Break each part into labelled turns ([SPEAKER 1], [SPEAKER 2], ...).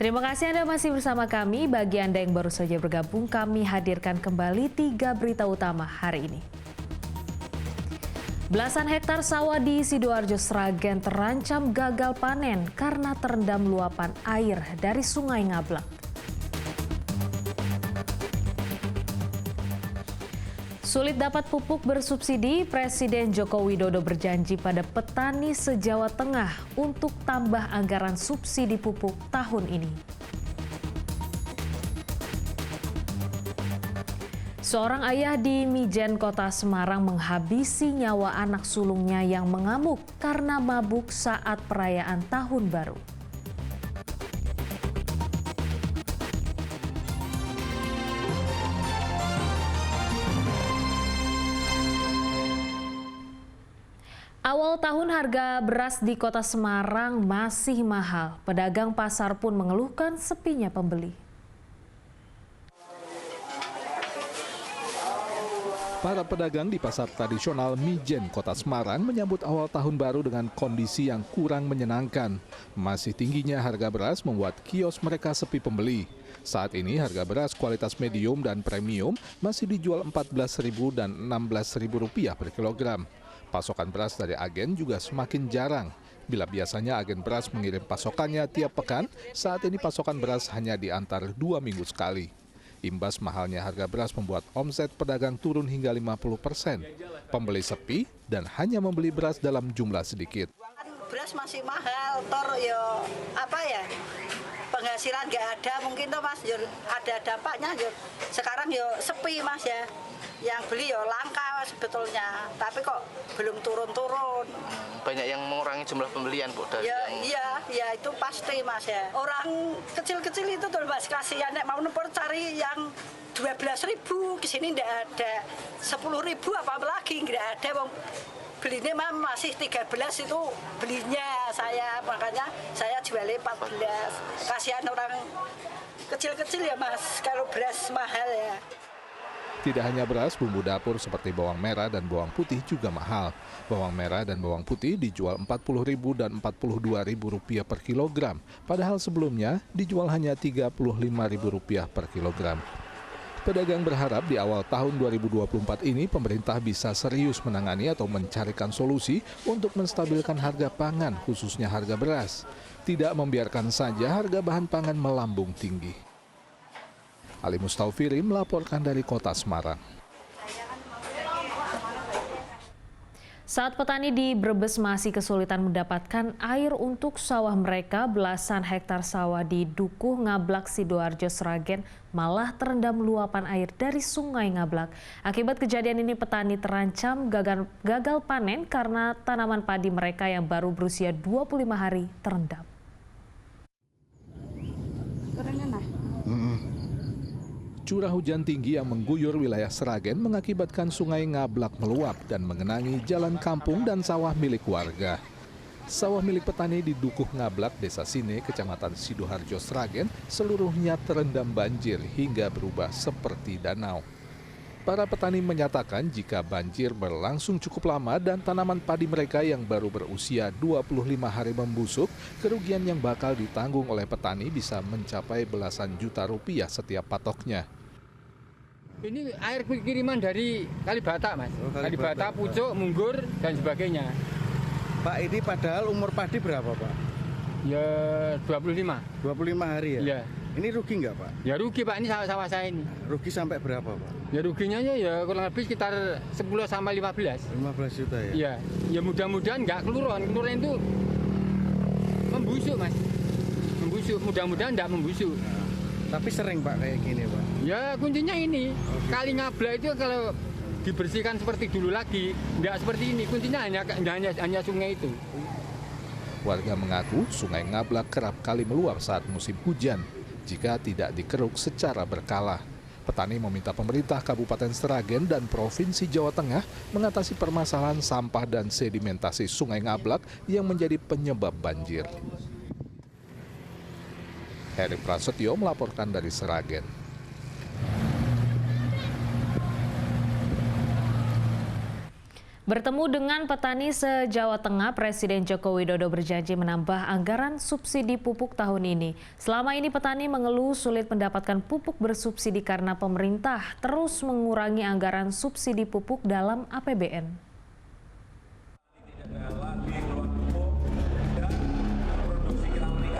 [SPEAKER 1] Terima kasih Anda masih bersama kami. Bagi Anda yang baru saja bergabung, kami hadirkan kembali 3 berita utama hari ini. Belasan hektar sawah di Sidoarjo Sragen terancam gagal panen karena terendam luapan air dari Sungai Ngablak. Sulit dapat pupuk bersubsidi, Presiden Joko Widodo berjanji pada petani se-Jawa Tengah untuk tambah anggaran subsidi pupuk tahun ini. Seorang ayah di Mijen, Kota Semarang menghabisi nyawa anak sulungnya yang mengamuk karena mabuk saat perayaan Tahun Baru. Awal tahun harga beras di Kota Semarang masih mahal. Pedagang pasar pun mengeluhkan sepinya pembeli.
[SPEAKER 2] Para pedagang di pasar tradisional Mijen, Kota Semarang menyambut awal tahun baru dengan kondisi yang kurang menyenangkan. Masih tingginya harga beras membuat kios mereka sepi pembeli. Saat ini harga beras kualitas medium dan premium masih dijual Rp14.000 dan Rp16.000 per kilogram. Pasokan beras dari agen juga semakin jarang. Bila biasanya agen beras mengirim pasokannya tiap pekan, saat ini pasokan beras hanya diantar 2 minggu sekali. Imbas mahalnya harga beras membuat omset pedagang turun hingga 50%. Pembeli sepi dan hanya membeli beras dalam jumlah sedikit.
[SPEAKER 3] Beras masih mahal, penghasilan nggak ada, mungkin tuh Mas, ada dampaknya. Sekarang sepi Mas ya. Yang beli langka sebetulnya, tapi kok belum turun-turun.
[SPEAKER 4] Banyak yang mengurangi jumlah pembelian, Bu.
[SPEAKER 3] Iya, itu pasti Mas ya. Orang kecil-kecil itu tuh Mas, kasihan, nek mau nempur cari yang 12.000, ke sini nggak ada 10.000 apalagi nggak ada. Bang. Belinya masih 13 itu belinya saya, makanya saya jualnya 14. Kasihan orang kecil-kecil ya Mas, kalau beras mahal ya.
[SPEAKER 2] Tidak hanya beras, bumbu dapur seperti bawang merah dan bawang putih juga mahal. Bawang merah dan bawang putih dijual Rp40.000 dan Rp42.000 per kilogram, padahal sebelumnya dijual hanya Rp35.000 per kilogram. Pedagang berharap di awal tahun 2024 ini pemerintah bisa serius menangani atau mencarikan solusi untuk menstabilkan harga pangan, khususnya harga beras. Tidak membiarkan saja harga bahan pangan melambung tinggi. Ali Mustaufiri melaporkan dari Kota Semarang.
[SPEAKER 1] Saat petani di Brebes masih kesulitan mendapatkan air untuk sawah mereka, belasan hektar sawah di Dukuh Ngablak, Sidoarjo Sragen malah terendam luapan air dari Sungai Ngablak. Akibat kejadian ini petani terancam gagal panen karena tanaman padi mereka yang baru berusia 25 hari terendam.
[SPEAKER 2] Curah hujan tinggi yang mengguyur wilayah Sragen mengakibatkan Sungai Ngablak meluap dan mengenangi jalan kampung dan sawah milik warga. Sawah milik petani di Dukuh Ngablak, Desa Sine, Kecamatan Sidoarjo Sragen, seluruhnya terendam banjir hingga berubah seperti danau. Para petani menyatakan jika banjir berlangsung cukup lama dan tanaman padi mereka yang baru berusia 25 hari membusuk, kerugian yang bakal ditanggung oleh petani bisa mencapai belasan juta rupiah setiap patoknya.
[SPEAKER 5] Ini air kiriman dari Kalibata, Mas. Kalibata, Pucuk, Munggur, dan sebagainya.
[SPEAKER 6] Pak, ini padahal umur padi berapa, Pak?
[SPEAKER 5] Ya 25.
[SPEAKER 6] 25 hari ya?
[SPEAKER 5] Iya.
[SPEAKER 6] Ini rugi nggak, Pak?
[SPEAKER 5] Ya rugi, Pak. Ini sawah saya ini.
[SPEAKER 6] Rugi sampai berapa, Pak?
[SPEAKER 5] Ya ruginya ya kurang lebih sekitar 10 sampai 15.
[SPEAKER 6] 15 juta ya?
[SPEAKER 5] Iya. Ya mudah-mudahan nggak keluruan. Keluruan itu membusuk, Mas. Membusuk. Mudah-mudahan nggak membusuk.
[SPEAKER 6] Tapi sering, Pak, kayak gini, Pak?
[SPEAKER 5] Ya kuncinya ini. Kali Ngablak itu kalau dibersihkan seperti dulu lagi, nggak seperti ini. Kuncinya hanya sungai itu.
[SPEAKER 2] Warga mengaku Sungai Ngablak kerap kali meluap saat musim hujan jika tidak dikeruk secara berkala. Petani meminta pemerintah Kabupaten Sragen dan Provinsi Jawa Tengah mengatasi permasalahan sampah dan sedimentasi Sungai Ngablak yang menjadi penyebab banjir. Heri Prasetyo melaporkan dari Sragen.
[SPEAKER 1] Bertemu dengan petani se-Jawa Tengah, Presiden Joko Widodo berjanji menambah anggaran subsidi pupuk tahun ini. Selama ini petani mengeluh sulit mendapatkan pupuk bersubsidi karena pemerintah terus mengurangi anggaran subsidi pupuk dalam APBN.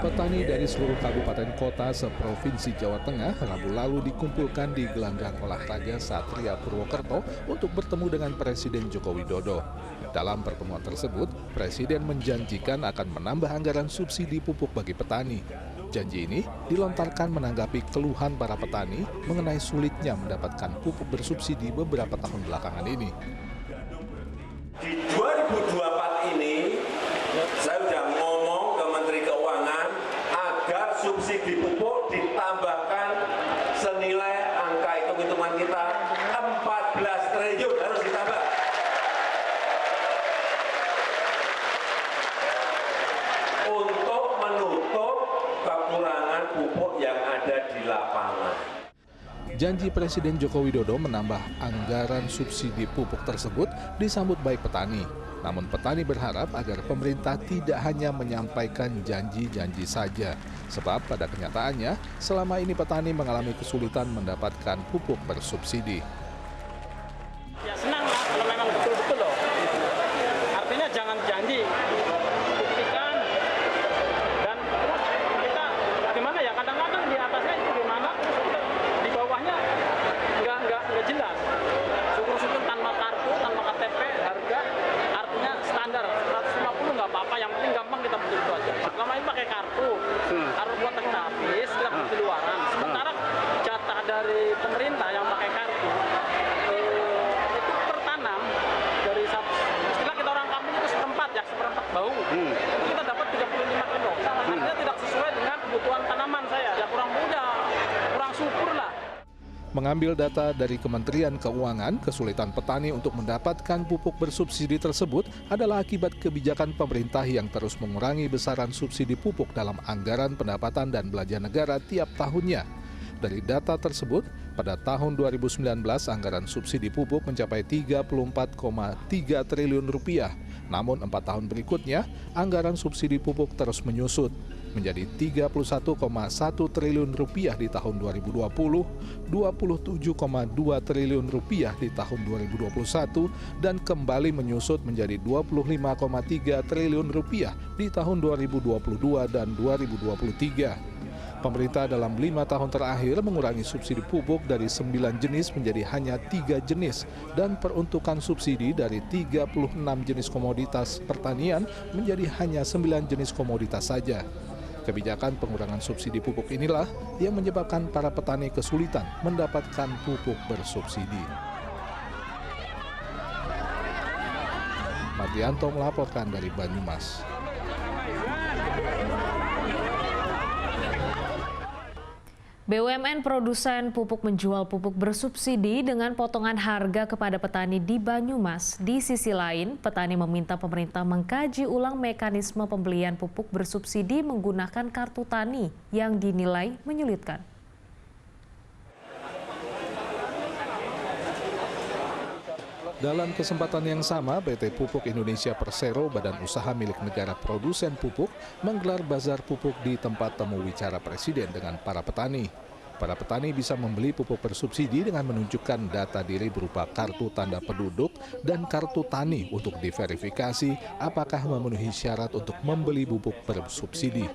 [SPEAKER 2] Petani dari seluruh kabupaten kota seprovinsi Jawa Tengah Rabu lalu dikumpulkan di gelanggang olahraga Satria Purwokerto untuk bertemu dengan Presiden Joko Widodo. Dalam pertemuan tersebut, Presiden menjanjikan akan menambah anggaran subsidi pupuk bagi petani. Janji ini dilontarkan menanggapi keluhan para petani mengenai sulitnya mendapatkan pupuk bersubsidi beberapa tahun belakangan ini.
[SPEAKER 7] Di 2024 ini, saya sudah ngomong ke Menteri Keuangan agar subsidi pupuk ditambahkan senilai angka hitung-hitungan kita 14 triliun harus ditambah. Untuk menutup kekurangan pupuk yang ada di lapangan.
[SPEAKER 2] Janji Presiden Joko Widodo menambah anggaran subsidi pupuk tersebut disambut baik petani. Namun petani berharap agar pemerintah tidak hanya menyampaikan janji-janji saja. Sebab pada kenyataannya, selama ini petani mengalami kesulitan mendapatkan pupuk bersubsidi.
[SPEAKER 8] Ya senang lah kalau memang betul-betul loh. Artinya jangan janji, buktikan. Dan terus kita gimana ya, kadang-kadang di atasnya itu gimana, di bawahnya nggak jelas. Syukur-syukur tanpa kartu, tanpa KTP, harga artinya standar 150 nggak apa-apa, yang penting gampang kita beli itu aja. Selama ini pakai kartu buat habis, kita beli di luaran. Sementara jatah dari pemerintah yang pakai kartu itu per tanam dari istilah kita orang kampung itu seperempat bau. Itu kita dapat 35 kilo. Artinya tidak sesuai dengan kebutuhan tanaman saya. Ya kurang mudah, kurang subur lah.
[SPEAKER 2] Mengambil data dari Kementerian Keuangan, kesulitan petani untuk mendapatkan pupuk bersubsidi tersebut adalah akibat kebijakan pemerintah yang terus mengurangi besaran subsidi pupuk dalam anggaran pendapatan dan belanja negara tiap tahunnya. Dari data tersebut, pada tahun 2019 anggaran subsidi pupuk mencapai 34,3 triliun rupiah. Namun 4 tahun berikutnya, anggaran subsidi pupuk terus menyusut menjadi 31,1 triliun rupiah di tahun 2020, 27,2 triliun rupiah di tahun 2021, dan kembali menyusut menjadi 25,3 triliun rupiah di tahun 2022 dan 2023. Pemerintah dalam 5 tahun terakhir mengurangi subsidi pupuk dari 9 jenis menjadi hanya 3 jenis dan peruntukan subsidi dari 36 jenis komoditas pertanian menjadi hanya 9 jenis komoditas saja. Kebijakan pengurangan subsidi pupuk inilah yang menyebabkan para petani kesulitan mendapatkan pupuk bersubsidi. Mardianto melaporkan dari Banyumas.
[SPEAKER 1] BUMN produsen pupuk menjual pupuk bersubsidi dengan potongan harga kepada petani di Banyumas. Di sisi lain, petani meminta pemerintah mengkaji ulang mekanisme pembelian pupuk bersubsidi menggunakan kartu tani yang dinilai menyulitkan.
[SPEAKER 2] Dalam kesempatan yang sama, PT Pupuk Indonesia Persero, badan usaha milik negara produsen pupuk, menggelar bazar pupuk di tempat temu wicara Presiden dengan para petani. Para petani bisa membeli pupuk bersubsidi dengan menunjukkan data diri berupa kartu tanda penduduk dan kartu tani untuk diverifikasi apakah memenuhi syarat untuk membeli pupuk bersubsidi.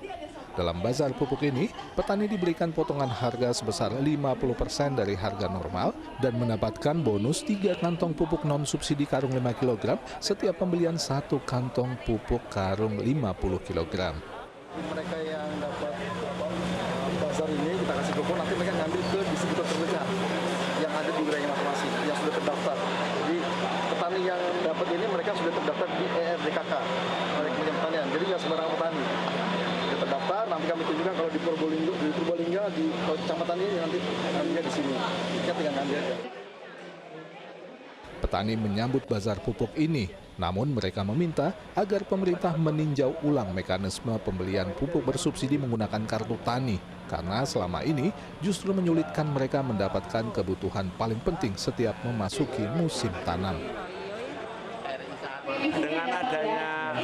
[SPEAKER 2] Dalam bazar pupuk ini, petani diberikan potongan harga sebesar 50% dari harga normal dan mendapatkan bonus 3 kantong pupuk non-subsidi karung 5 kg setiap pembelian 1 kantong pupuk karung 50 kg.
[SPEAKER 6] Mereka yang dapat bazar ini kita kasih kupon, nanti mereka ngambil ke distributor terdekat yang ada di wilayah masing-masing yang sudah terdaftar. Jadi petani yang dapat ini mereka sudah terdaftar di ERDKK, oleh Kementerian Pertanian. Jadi nggak sembarangan petani. Terdaftar, nanti kami tunjukkan kalau di Purbalingga, di kecamatan ini nanti kami di sini. Kita tinggal ngambil aja.
[SPEAKER 2] Petani menyambut bazar pupuk ini, namun mereka meminta agar pemerintah meninjau ulang mekanisme pembelian pupuk bersubsidi menggunakan kartu tani, karena selama ini justru menyulitkan mereka mendapatkan kebutuhan paling penting setiap memasuki musim tanam.
[SPEAKER 8] dengan adanya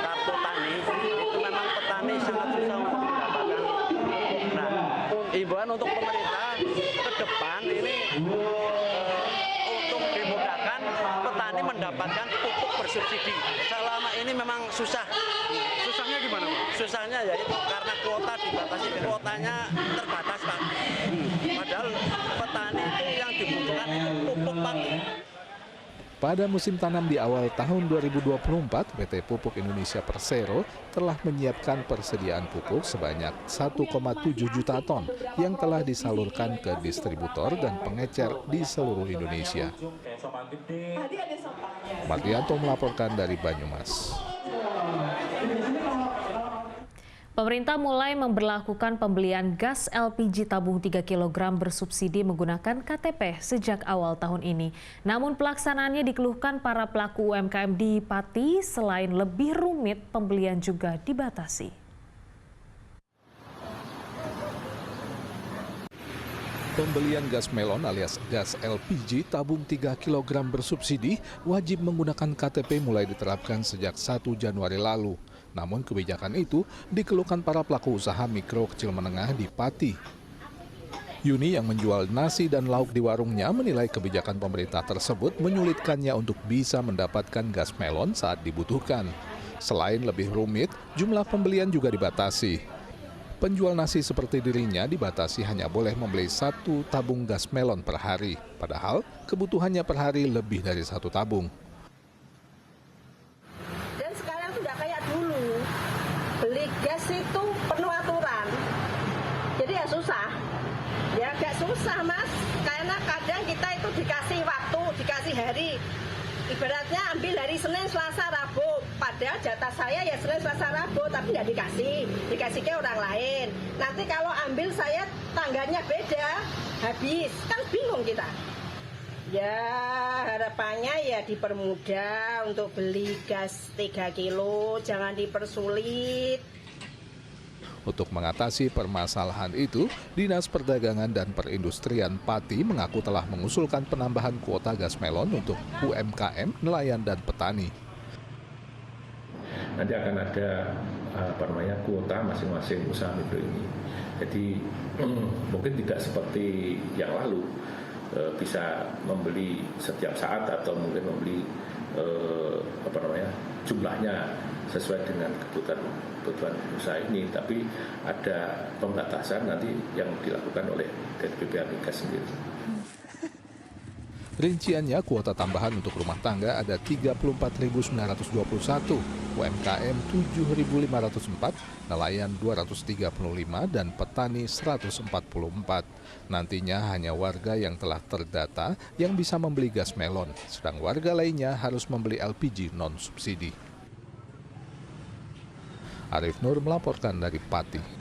[SPEAKER 8] kartu tani itu memang petani sangat susah untuk mendapatkan pupuk. Nah, imbauan untuk pemerintah ke depan ini untuk dimudahkan petani mendapatkan pupuk bersubsidi. Selama ini memang susah. Susahnya gimana, Pak? Susahnya yaitu karena kuota dibatasi, kuotanya terbatas, Pak. Padahal petani itu yang dibutuhkan itu pupuk padi.
[SPEAKER 2] Pada musim tanam di awal tahun 2024, PT Pupuk Indonesia Persero telah menyiapkan persediaan pupuk sebanyak 1,7 juta ton yang telah disalurkan ke distributor dan pengecer di seluruh Indonesia. Mardianto melaporkan dari Banyumas.
[SPEAKER 1] Pemerintah mulai memberlakukan pembelian gas LPG tabung 3 kg bersubsidi menggunakan KTP sejak awal tahun ini. Namun pelaksanaannya dikeluhkan para pelaku UMKM di Pati, selain lebih rumit, pembelian juga dibatasi.
[SPEAKER 2] Pembelian gas melon alias gas LPG tabung 3 kg bersubsidi wajib menggunakan KTP mulai diterapkan sejak 1 Januari lalu. Namun kebijakan itu dikeluhkan para pelaku usaha mikro kecil menengah di Pati. Yuni yang menjual nasi dan lauk di warungnya menilai kebijakan pemerintah tersebut menyulitkannya untuk bisa mendapatkan gas melon saat dibutuhkan. Selain lebih rumit, jumlah pembelian juga dibatasi. Penjual nasi seperti dirinya dibatasi hanya boleh membeli 1 tabung gas melon per hari. Padahal kebutuhannya per hari lebih dari 1 tabung.
[SPEAKER 3] Dan sekarang sudah kayak dulu, beli gas itu penuh aturan. Jadi ya susah. Ya agak susah, Mas. Karena kadang kita itu dikasih waktu, dikasih hari. Ibaratnya ambil hari Senin, Selasa, Rabu. Padahal jatah saya ya Senin, Selasa, Rabu, tapi nggak dikasih ke orang lain. Nanti kalau ambil saya tanggalnya beda, habis. Kan bingung kita. Ya harapannya ya dipermudah untuk beli gas 3 kilo, jangan dipersulit.
[SPEAKER 2] Untuk mengatasi permasalahan itu, Dinas Perdagangan dan Perindustrian Pati mengaku telah mengusulkan penambahan kuota gas melon untuk UMKM, nelayan, dan petani.
[SPEAKER 9] Nanti akan ada kuota masing-masing usaha mikro ini. Jadi mungkin tidak seperti yang lalu bisa membeli setiap saat atau mungkin membeli jumlahnya sesuai dengan kebutuhan usaha ini, tapi ada pembatasan nanti yang dilakukan oleh BPH Migas sendiri.
[SPEAKER 2] Rinciannya, kuota tambahan untuk rumah tangga ada 34.921, UMKM 7.504, nelayan 235, dan petani 144. Nantinya hanya warga yang telah terdata yang bisa membeli gas melon, sedang warga lainnya harus membeli LPG non-subsidi. Arif Nur melaporkan dari Pati.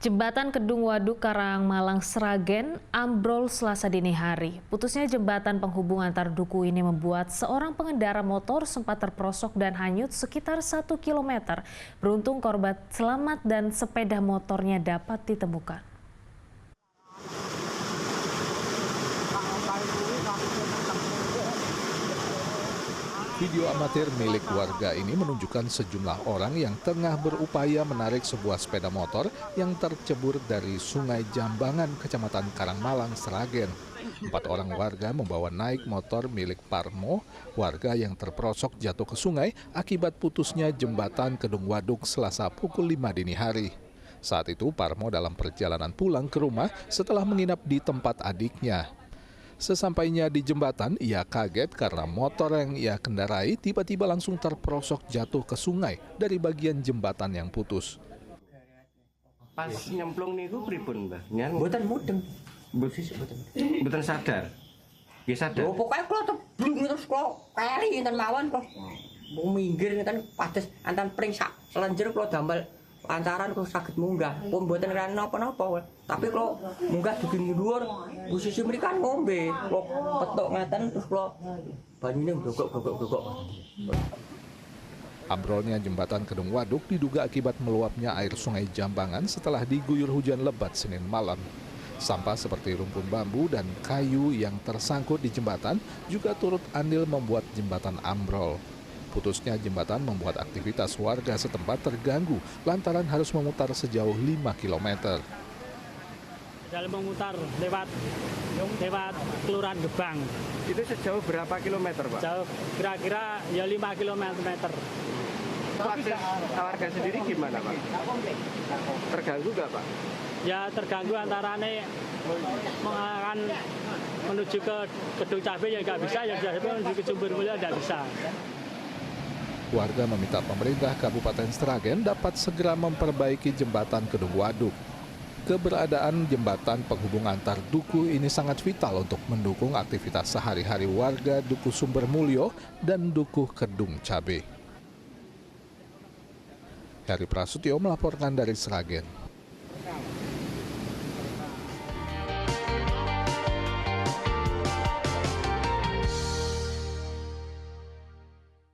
[SPEAKER 1] Jembatan Kedung Waduk Karangmalang Sragen ambrol Selasa dini hari. Putusnya jembatan penghubung antar duku ini membuat seorang pengendara motor sempat terperosok dan hanyut sekitar 1 km. Beruntung korban selamat dan sepeda motornya dapat ditemukan.
[SPEAKER 2] Video amatir milik warga ini menunjukkan sejumlah orang yang tengah berupaya menarik sebuah sepeda motor yang tercebur dari Sungai Jambangan, Kecamatan Karangmalang, Sragen. 4 orang warga membawa naik motor milik Parmo, warga yang terperosok jatuh ke sungai akibat putusnya jembatan Kedung Waduk Selasa pukul 5 dini hari. Saat itu Parmo dalam perjalanan pulang ke rumah setelah menginap di tempat adiknya. Sesampainya di jembatan, ia kaget karena motor yang ia kendarai tiba-tiba langsung terperosok jatuh ke sungai dari bagian jembatan yang putus.
[SPEAKER 10] Pas nyemplung niku pripun, Mbah?
[SPEAKER 11] Mboten mudeng.
[SPEAKER 10] Mboten sadar. Nggih sadar.
[SPEAKER 11] Oh, pokoke kula teblung terus kula kali enten mawon kula. Mau minggir ngeten pados antan pring sak selenjer kula damel lantaran kok saged munggah, pun mboten kena napa-napa. Tapi kok munggah dugi dhuwur, posisi mriki kan ngombe, kok petuk ngaten terus kok banyune gogok-gogok.
[SPEAKER 2] Ambrolnya jembatan Kedung Waduk diduga akibat meluapnya air Sungai Jambangan setelah diguyur hujan lebat Senin malam. Sampah seperti rumpun bambu dan kayu yang tersangkut di jembatan juga turut andil membuat jembatan ambrol. Putusnya jembatan membuat aktivitas warga setempat terganggu lantaran harus memutar sejauh 5 km.
[SPEAKER 8] Dalam memutar lewat Kelurahan Gebang.
[SPEAKER 10] Itu sejauh berapa kilometer, Pak?
[SPEAKER 8] Jauh kira-kira ya 5 kilometer.
[SPEAKER 10] Akses warga sendiri gimana, Pak? Terganggu nggak, Pak?
[SPEAKER 8] Ya terganggu antara akan menuju ke Gedung Cabai ya nggak bisa, ya menuju ke Sumber Mulia nggak bisa.
[SPEAKER 2] Warga meminta pemerintah Kabupaten Sragen dapat segera memperbaiki jembatan Kedung Waduk. Keberadaan jembatan penghubung antar duku ini sangat vital untuk mendukung aktivitas sehari-hari warga Duku Sumber Mulyo dan Duku Kedung Cabai. Heri Prasetyo melaporkan dari Sragen.